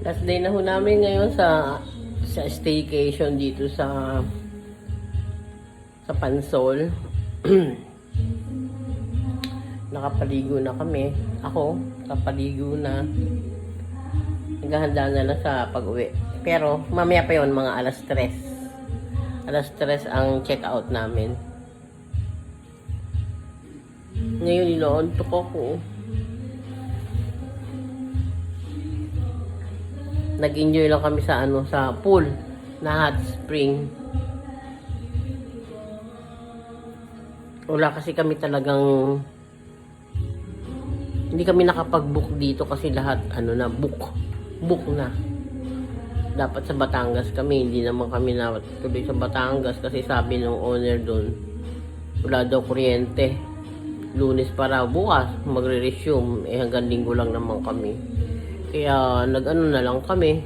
Last day na ho namin ngayon sa staycation dito sa Pansol. Nakapaligo na kami. Ako, kapaligo na. Naghahanda na lang sa pag-uwi. Pero, mamaya pa yon mga alas 3. Alas 3 ang check-out namin. Ngayon, inoontok ako. Nag-enjoy lang kami sa sa pool na hot spring. Wala kasi kami talagang hindi kami nakapag-book dito kasi lahat book na. Dapat sa Batangas kami, hindi naman kami natuloy sa Batangas kasi sabi ng owner doon wala daw kuryente. Lunes para bukas magre-resume, hanggang linggo lang naman kami. Kaya na lang kami,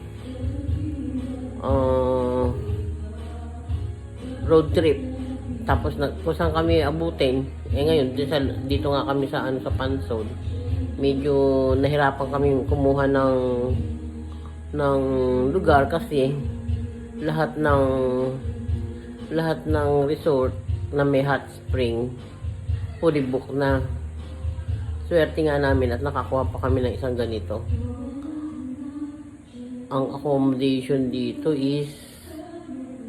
road trip. Tapos kung saan kami abutin, ngayon dito nga kami sa sa Pansol. Medyo nahirapan kami kumuha ng lugar kasi lahat ng resort na may hot spring fully book na. Swerte nga namin at nakakuha pa kami ng isang ganito. Ang accommodation dito is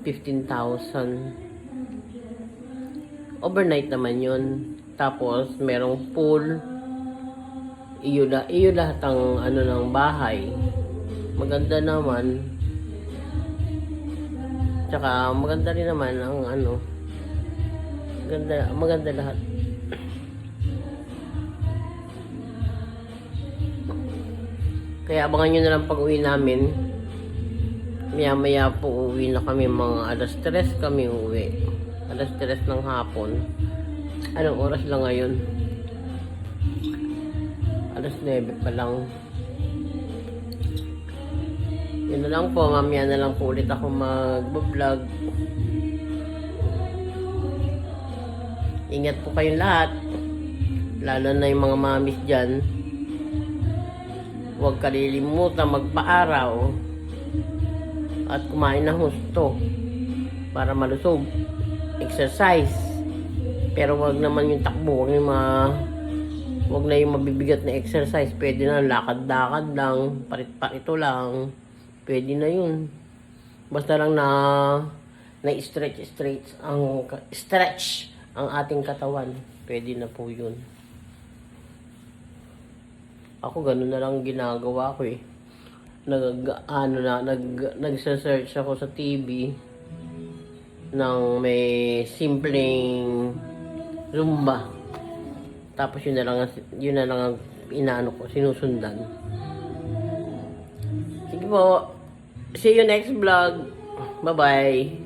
15,000. Overnight naman yun. Tapos merong pool. Iyo lahat ang ng bahay. Maganda naman. Tsaka maganda rin naman ang maganda lahat. Kaya abangan nyo na lang pag-uwi namin. Maya po uwi na kami, mga alas 3 kami uwi. Alas 3 ng hapon. Anong oras lang ngayon? Alas 9 pa lang. Yun na lang po, mamaya na lang po ulit ako mag-vlog. Ingat po kayong lahat. Lalo na yung mga mamis dyan. Huwag kalilimutan magpa-araw at kumain ng husto para malusog. Exercise. Pero wag naman yung takbo, wag na yung mabibigat na exercise. Pwede na lakad-lakad lang, parit-parito lang. Pwede na yun. Basta lang na stretch ang ating katawan. Pwede na po yun. Ako ganun na lang ginagawa ko eh. Nagse-search ako sa TV ng may simpleng Zumba. Tapos yun na lang ang sinusundan. Sige po. See you next vlog. Bye-bye.